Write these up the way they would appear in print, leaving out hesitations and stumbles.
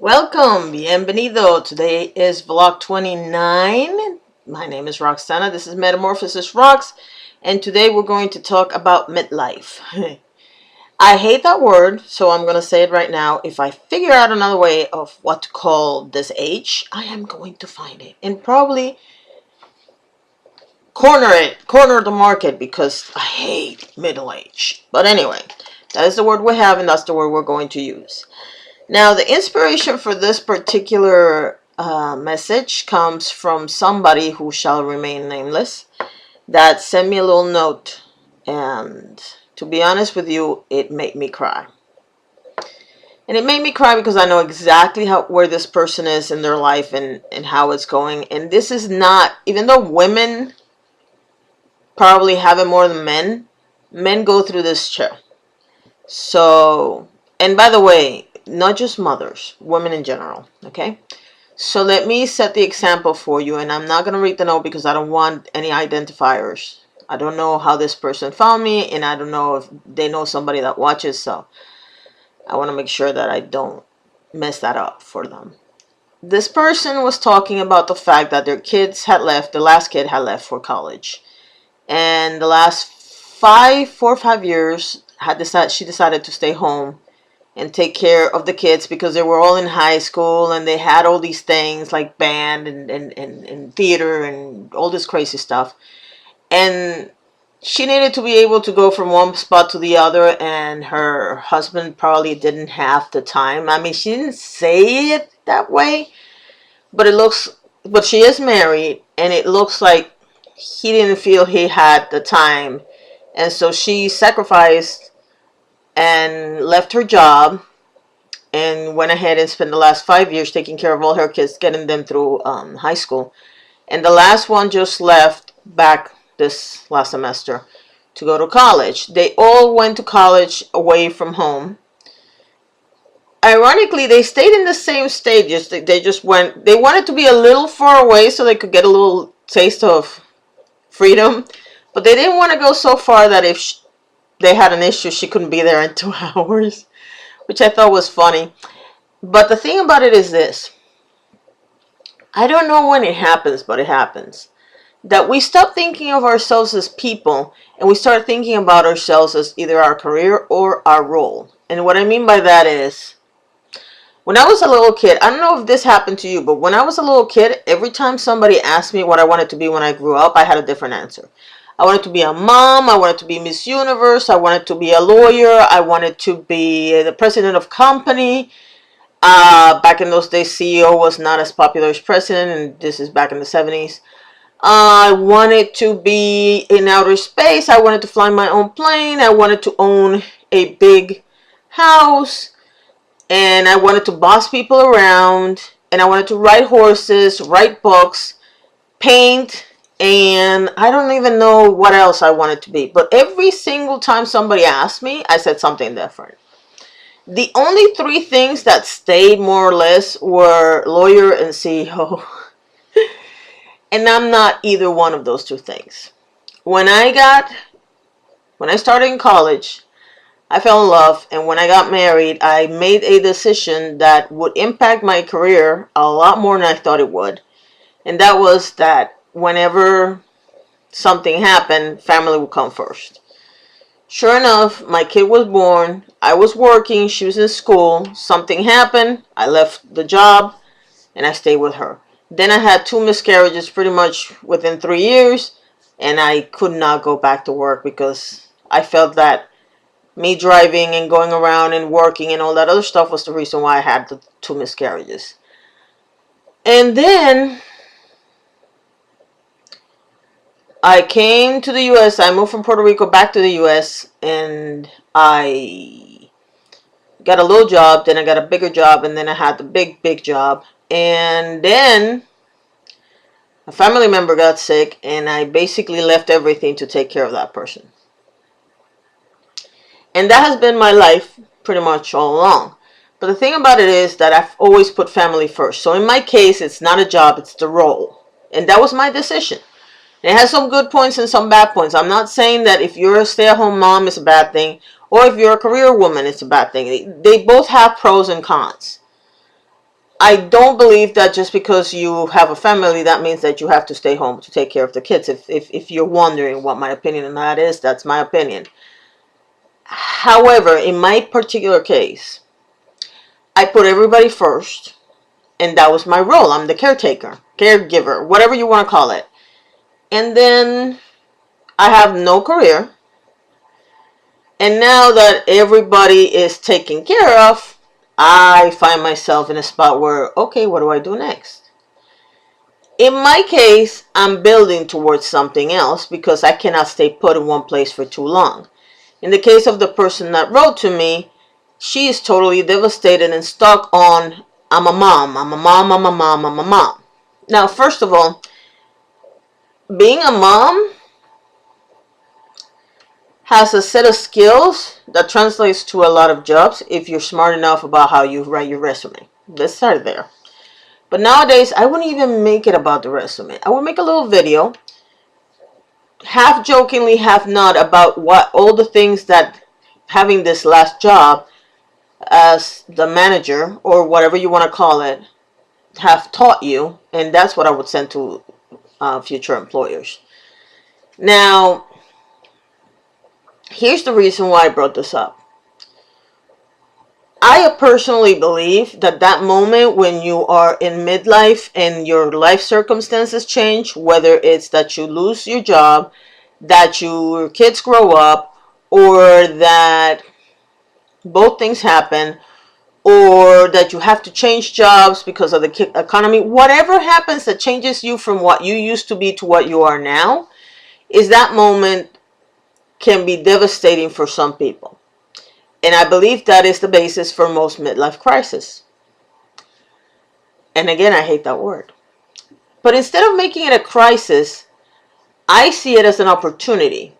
Welcome, bienvenido. Today is vlog 29. My name is Roxana. This is Metamorphosis Rocks, and today we're going to talk about midlife. I hate that word, so I'm going to say it right now. If I figure out another way of what to call this age, I am going to find it and probably corner the market because I hate middle age. But anyway, that is the word we have, and that's the word we're going to use. Now, the inspiration for this particular message comes from somebody who shall remain nameless that sent me a little note. And to be honest with you, it made me cry. And it made me cry because I know exactly where this person is in their life and how it's going. And this is not, even though women probably have it more than men go through this too. So, and by the way, not just mothers, women in general, okay? So let me set the example for you, and I'm not going to read the note because I don't want any identifiers. I don't know how this person found me, and I don't know if they know somebody that watches, so I want to make sure that I don't mess that up for them. This person was talking about the fact that their kids had left, the last kid had left for college, and the last 4 or 5 years she decided to stay home and take care of the kids because they were all in high school and they had all these things like band and theater and all this crazy stuff. And she needed to be able to go from one spot to the other, and her husband probably didn't have the time. I mean, she didn't say it that way, but but she is married, and it looks like he didn't feel he had the time. And so she sacrificed and left her job and went ahead and spent the last 5 years taking care of all her kids, getting them through high school. And the last one just left back this last semester to go to college. They all went to college away from home. Ironically, they stayed in the same stages. They just went, they wanted to be a little far away so they could get a little taste of freedom. But they didn't want to go so far that if they had an issue, she couldn't be there in 2 hours, which I thought was funny. But the thing about it is this. I don't know when it happens, but it happens. That we stop thinking of ourselves as people and we start thinking about ourselves as either our career or our role. And what I mean by that is, when I was a little kid, I don't know if this happened to you, but when I was a little kid, every time somebody asked me what I wanted to be when I grew up, I had a different answer. I wanted to be a mom. I wanted to be Miss Universe. I wanted to be a lawyer. I wanted to be the president of company. Back in those days, CEO was not as popular as president, and this is back in the 70s. I wanted to be in outer space. I wanted to fly my own plane. I wanted to own a big house. And I wanted to boss people around. And I wanted to ride horses, write books, paint, and I don't even know what else I wanted to be. But every single time somebody asked me, I said something different. The only three things that stayed more or less were lawyer and CEO. And I'm not either one of those two things. When I started in college, I fell in love, and when I got married, I made a decision that would impact my career a lot more than I thought it would. And that was that whenever something happened, family would come first. Sure enough, my kid was born. I was working. She was in school. Something happened. I left the job and I stayed with her. Then I had 2 miscarriages pretty much within 3 years, and I could not go back to work because I felt that me driving and going around and working and all that other stuff was the reason why I had the 2 miscarriages. And then I came to the U.S. I moved from Puerto Rico back to the U.S. and I got a little job, then I got a bigger job, and then I had the big job. And then a family member got sick, and I basically left everything to take care of that person. And that has been my life pretty much all along. But the thing about it is that I've always put family first. So in my case, it's not a job, it's the role. And that was my decision. It has some good points and some bad points. I'm not saying that if you're a stay-at-home mom, it's a bad thing. Or if you're a career woman, it's a bad thing. They both have pros and cons. I don't believe that just because you have a family, that means that you have to stay home to take care of the kids. If you're wondering what my opinion on that is, that's my opinion. However, in my particular case, I put everybody first, and that was my role. I'm the caretaker, caregiver, whatever you want to call it. And then I have no career. And now that everybody is taken care of, I find myself in a spot where, okay, what do I do next? In my case, I'm building towards something else because I cannot stay put in one place for too long. In the case of the person that wrote to me, she is totally devastated and stuck on, I'm a mom, I'm a mom, I'm a mom, I'm a mom. Now, first of all, being a mom has a set of skills that translates to a lot of jobs if you're smart enough about how you write your resume. Let's start there. But nowadays, I wouldn't even make it about the resume. I would make a little video, half jokingly, half not, about what all the things that having this last job as the manager, or whatever you want to call it, have taught you. And that's what I would send to future employers. Now, here's the reason why I brought this up. I personally believe that that moment when you are in midlife and your life circumstances change, whether it's that you lose your job, that your kids grow up, or that both things happen, or that you have to change jobs because of the economy, whatever happens that changes you from what you used to be to what you are now, is that moment can be devastating for some people. And I believe that is the basis for most midlife crisis. And again, I hate that word. But instead of making it a crisis, I see it as an opportunity.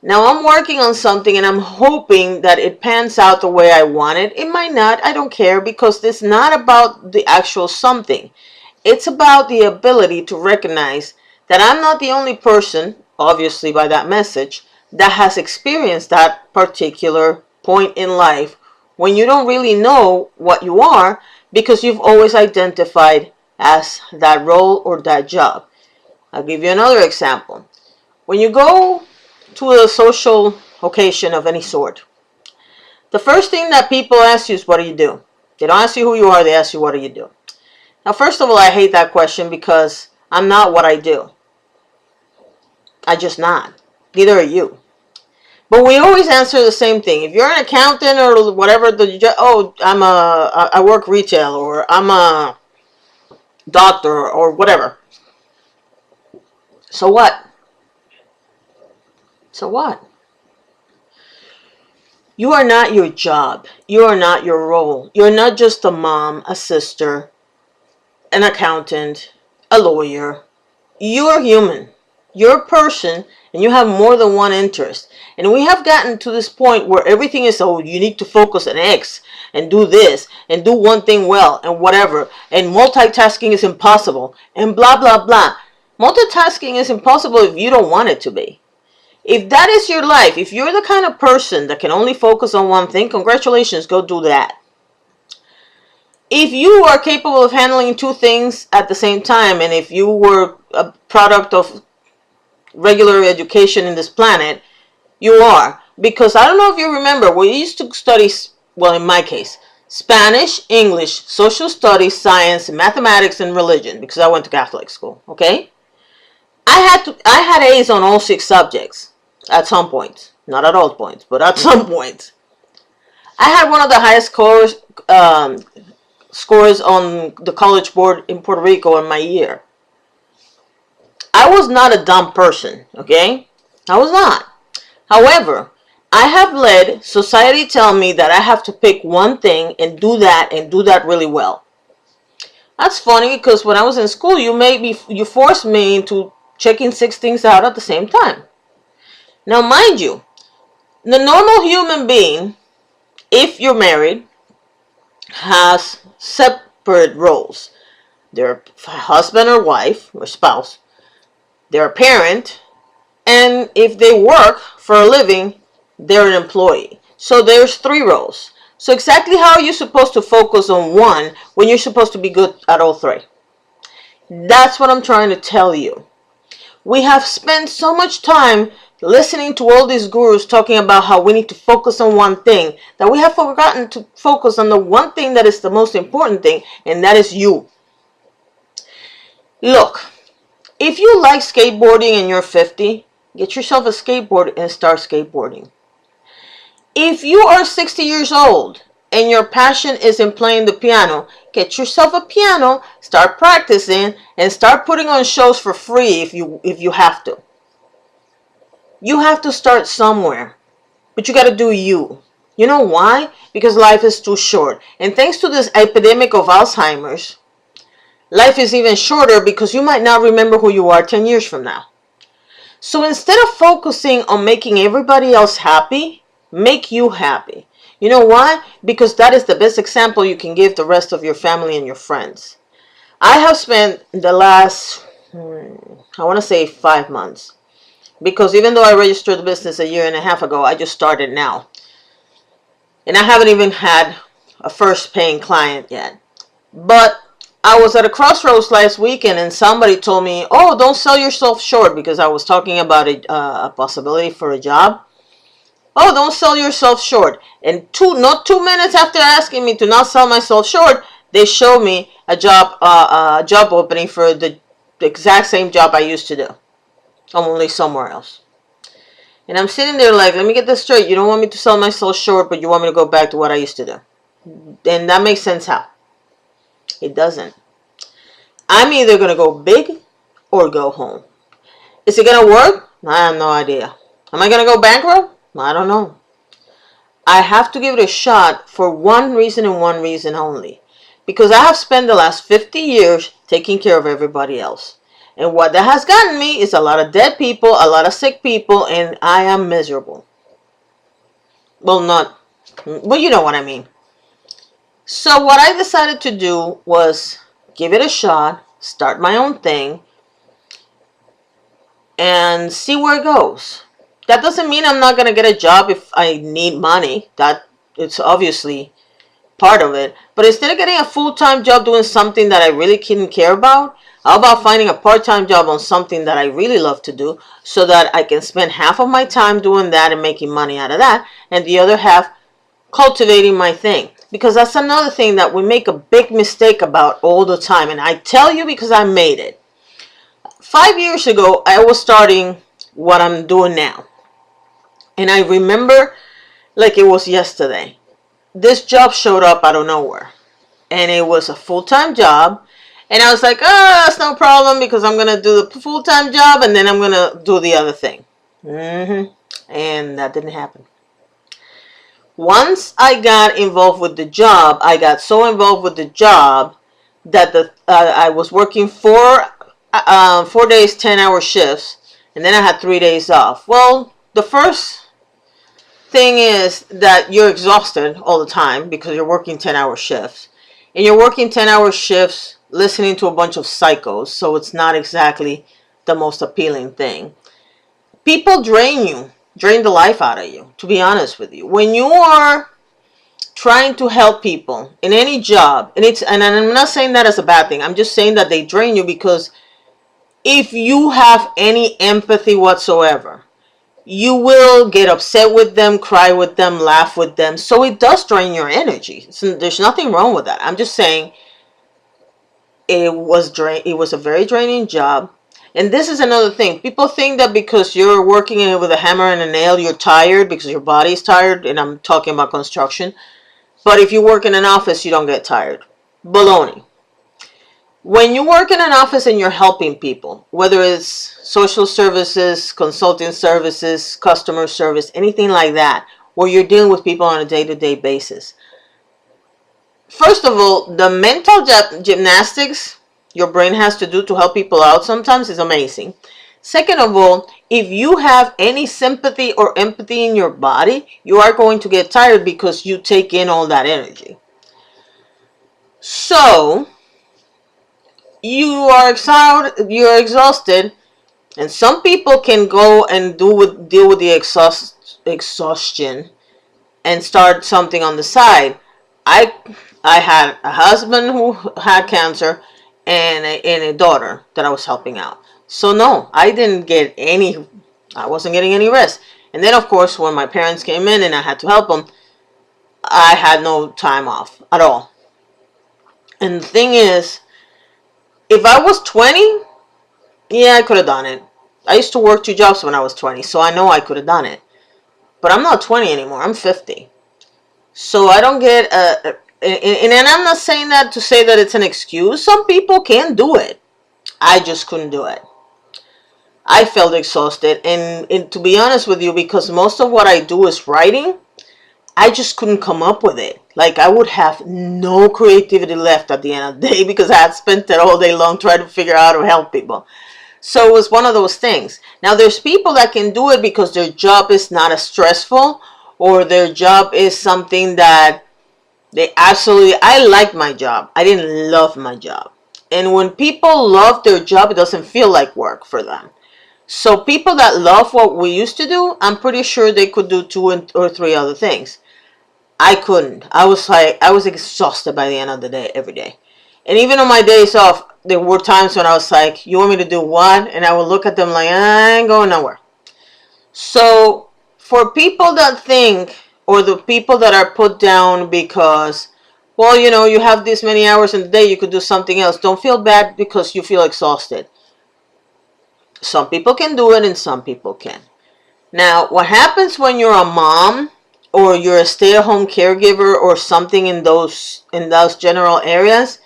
Now, I'm working on something and I'm hoping that it pans out the way I want it. It might not, I don't care, because it's not about the actual something. It's about the ability to recognize that I'm not the only person, obviously by that message, that has experienced that particular point in life when you don't really know what you are because you've always identified as that role or that job. I'll give you another example. When you go to a social occasion of any sort, the first thing that people ask you is, what do you do? They don't ask you who you are, they ask you, what do you do? Now, first of all, I hate that question because I'm not what I do. I'm just not. Neither are you. But we always answer the same thing. If you're an accountant or whatever, I work retail, or I'm a doctor, or whatever. So what? So what? You are not your job. You are not your role. You're not just a mom, a sister, an accountant, a lawyer. You are human. You're a person, and you have more than one interest. And we have gotten to this point where everything is, oh, you need to focus on X and do this and do one thing well and whatever. And multitasking is impossible and blah, blah, blah. Multitasking is impossible if you don't want it to be. If that is your life, if you're the kind of person that can only focus on one thing, congratulations, go do that. If you are capable of handling two things at the same time, and if you were a product of regular education in this planet, you are. Because I don't know if you remember, we used to study, well, in my case, Spanish, English, social studies, science, mathematics, and religion, because I went to Catholic school, okay? I had A's on all 6 subjects at some point. Not at all points, but at some point. I had one of the highest scores on the college board in Puerto Rico in my year. I was not a dumb person, okay? I was not. However, I have let society tell me that I have to pick one thing and do that really well. That's funny because when I was in school, you forced me into checking 6 things out at the same time. Now, mind you, the normal human being, if you're married, has separate roles. They're husband or wife or spouse. They're a parent, and if they work for a living, they're an employee. So there's 3 roles. So exactly how are you supposed to focus on one when you're supposed to be good at all three? That's what I'm trying to tell you. We have spent so much time listening to all these gurus talking about how we need to focus on one thing that we have forgotten to focus on the one thing that is the most important thing, and that is you. Look, if you like skateboarding and you're 50, get yourself a skateboard and start skateboarding. If you are 60 years old and your passion is in playing the piano, get yourself a piano, start practicing, and start putting on shows for free if you have to. You have to start somewhere, but you got to do you. You know why? Because life is too short. And thanks to this epidemic of Alzheimer's, life is even shorter because you might not remember who you are 10 years from now. So instead of focusing on making everybody else happy, make you happy. You know why? Because that is the best example you can give the rest of your family and your friends. I have spent the last, I want to say 5 months, because even though I registered the business a year and a half ago, I just started now. And I haven't even had a first paying client yet. But I was at a crossroads last weekend and somebody told me, oh, don't sell yourself short, because I was talking about a possibility for a job. Oh, don't sell yourself short. And not 2 minutes after asking me to not sell myself short, they showed me a job opening for the exact same job I used to do, only somewhere else. And I'm sitting there like, let me get this straight. You don't want me to sell myself short, but you want me to go back to what I used to do. And that makes sense how? It doesn't. I'm either going to go big or go home. Is it going to work? I have no idea. Am I going to go bankrupt? I don't know. I have to give it a shot for one reason and one reason only. Because I have spent the last 50 years taking care of everybody else. And what that has gotten me is a lot of dead people, a lot of sick people, and I am miserable. Well, you know what I mean. So what I decided to do was give it a shot, start my own thing, and see where it goes. That doesn't mean I'm not going to get a job if I need money. That it's obviously part of it. But instead of getting a full-time job doing something that I really didn't care about, how about finding a part-time job on something that I really love to do so that I can spend half of my time doing that and making money out of that, and the other half cultivating my thing. Because that's another thing that we make a big mistake about all the time. And I tell you because I made it. 5 years ago, I was starting what I'm doing now. And I remember like it was yesterday. This job showed up out of nowhere. And it was a full-time job. And I was like, oh, that's no problem because I'm going to do the full-time job and then I'm going to do the other thing. And that didn't happen. Once I got involved with the job, I got so involved with the job that I was working 4 days, 10-hour shifts, and then I had 3 days off. Well, the first thing is that you're exhausted all the time because you're working 10-hour shifts. And you're working 10-hour shifts listening to a bunch of psychos, so it's not exactly the most appealing thing. People drain the life out of you, to be honest with you. When you are trying to help people in any job, and I'm not saying that as a bad thing, I'm just saying that they drain you because if you have any empathy whatsoever, you will get upset with them, cry with them, laugh with them. So it does drain your energy. So there's nothing wrong with that. I'm just saying it was a very draining job. And this is another thing. People think that because you're working with a hammer and a nail, you're tired because your body's tired. And I'm talking about construction. But if you work in an office, you don't get tired. Baloney. When you work in an office and you're helping people, whether it's social services, consulting services, customer service, anything like that, where you're dealing with people on a day-to-day basis. First of all, the mental gymnastics your brain has to do to help people out sometimes is amazing. Second of all, if you have any sympathy or empathy in your body, you are going to get tired because you take in all that energy. So you're exhausted, and some people can go and deal with the exhaustion and start something on the side. I I had a husband who had cancer and a daughter that I was helping out. So no, I didn't get any. I wasn't getting any rest. And then of course when my parents came in and I had to help them, I had no time off at all. And the thing is, if I was 20, yeah, I could have done it. I used to work 2 jobs when I was 20, so I know I could have done it. But I'm not 20 anymore. I'm 50. So I don't get and I'm not saying that to say that it's an excuse. Some people can do it. I just couldn't do it. I felt exhausted, and to be honest with you, because most of what I do is writing, I just couldn't come up with it. Like I would have no creativity left at the end of the day because I had spent it all day long trying to figure out how to help people. So it was one of those things. Now there's people that can do it because their job is not as stressful, or their job is something that they absolutely. I liked my job. I didn't love my job. And when people love their job, it doesn't feel like work for them. So people that love what we used to do, I'm pretty sure they could do or three other things. I couldn't. I was exhausted by the end of the day every day. And even on my days off, there were times when I was like, you want me to do what? And I would look at them like, I ain't going nowhere. So for people that think, or the people that are put down because, well, you have this many hours in the day, you could do something else. Don't feel bad because you feel exhausted. Some people can do it and some people can. Now, what happens when you're a mom or you're a stay-at-home caregiver or something in those general areas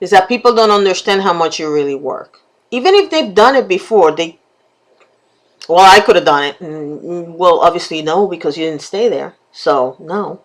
is that people don't understand how much you really work. Even if they've done it before, I could have done it. Well, obviously no, because you didn't stay there. So, no.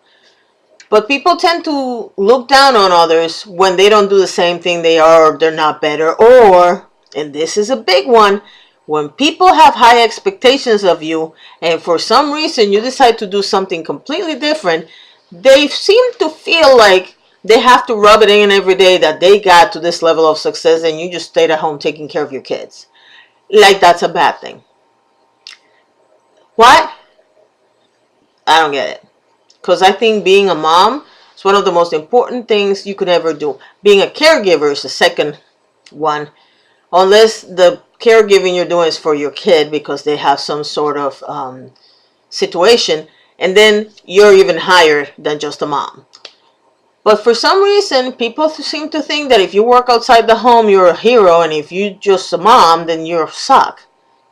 But people tend to look down on others when they don't do the same thing they are, or they're not better, or, and this is a big one, when people have high expectations of you and for some reason you decide to do something completely different, they seem to feel like they have to rub it in every day that they got to this level of success and you just stayed at home taking care of your kids. Like that's a bad thing. What? I don't get it. Because I think being a mom is one of the most important things you could ever do. Being a caregiver is the second one. Unless the caregiving you're doing is for your kid because they have some sort of situation. And then you're even higher than just a mom. But for some reason, people seem to think that if you work outside the home, you're a hero. And if you're just a mom, then you suck.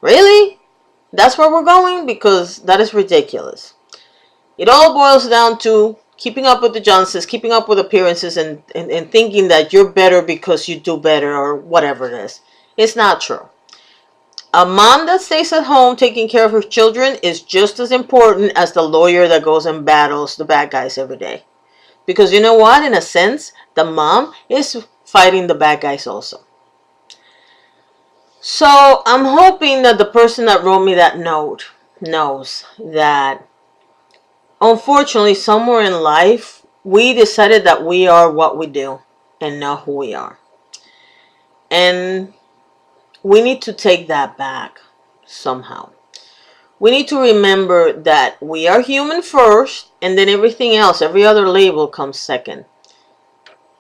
Really? That's where we're going? Because that is ridiculous. It all boils down to keeping up with the Joneses, keeping up with appearances, and thinking that you're better because you do better or whatever it is. It's not true. A mom that stays at home taking care of her children is just as important as the lawyer that goes and battles the bad guys every day. Because you know what? In a sense, the mom is fighting the bad guys also. So I'm hoping that the person that wrote me that note knows that unfortunately somewhere in life we decided that we are what we do and not who we are. And we need to take that back somehow. We need to remember that we are human first and then everything else, every other label comes second.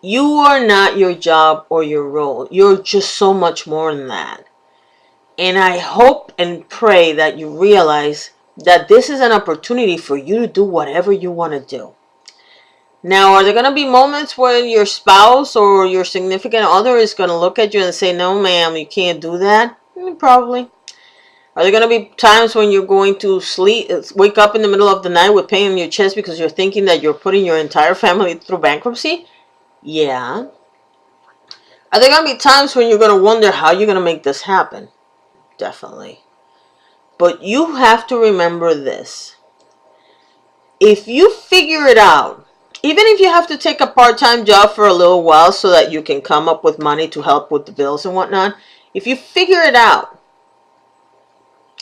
You are not your job or your role. You're just so much more than that. And I hope and pray that you realize that this is an opportunity for you to do whatever you want to do. Now, are there going to be moments when your spouse or your significant other is going to look at you and say, no, ma'am, you can't do that? Probably. Are there going to be times when you're going to wake up in the middle of the night with pain in your chest because you're thinking that you're putting your entire family through bankruptcy? Yeah. Are there going to be times when you're going to wonder how you're going to make this happen? Definitely. But you have to remember this. If you figure it out, even if you have to take a part-time job for a little while so that you can come up with money to help with the bills and whatnot, if you figure it out,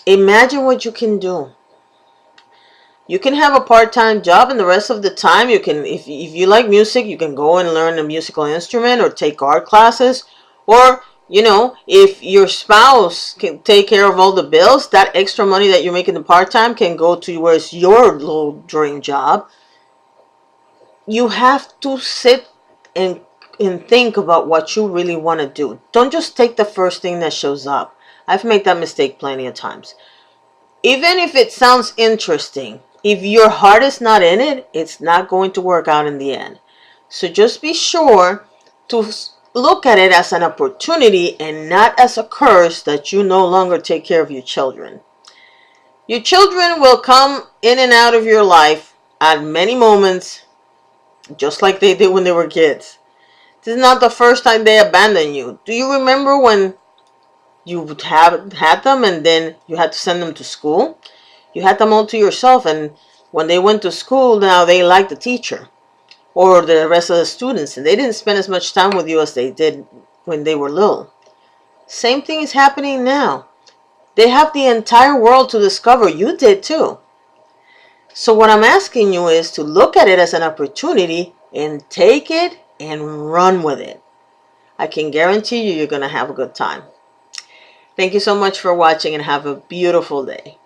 imagine what you can do. You can have a part-time job and the rest of the time you can, if you like music, you can go and learn a musical instrument or take art classes, or You know, if your spouse can take care of all the bills, that extra money that you're making the part-time can go towards your little dream job. You have to sit and think about what you really want to do. Don't just take the first thing that shows up. I've made that mistake plenty of times. Even if it sounds interesting, if your heart is not in it, it's not going to work out in the end. So just be sure to look at it as an opportunity and not as a curse that you no longer take care of your children. Your children will come in and out of your life at many moments, just like they did when they were kids. This is not the first time they abandon you. Do you remember when you had them and then you had to send them to school? You had them all to yourself, and when they went to school, now they liked the teacher or the rest of the students, and they didn't spend as much time with you as they did when they were little. Same thing is happening now. They have the entire world to discover. You did too. So what I'm asking you is to look at it as an opportunity and take it and run with it. I can guarantee you you're going to have a good time. Thank you so much for watching and have a beautiful day.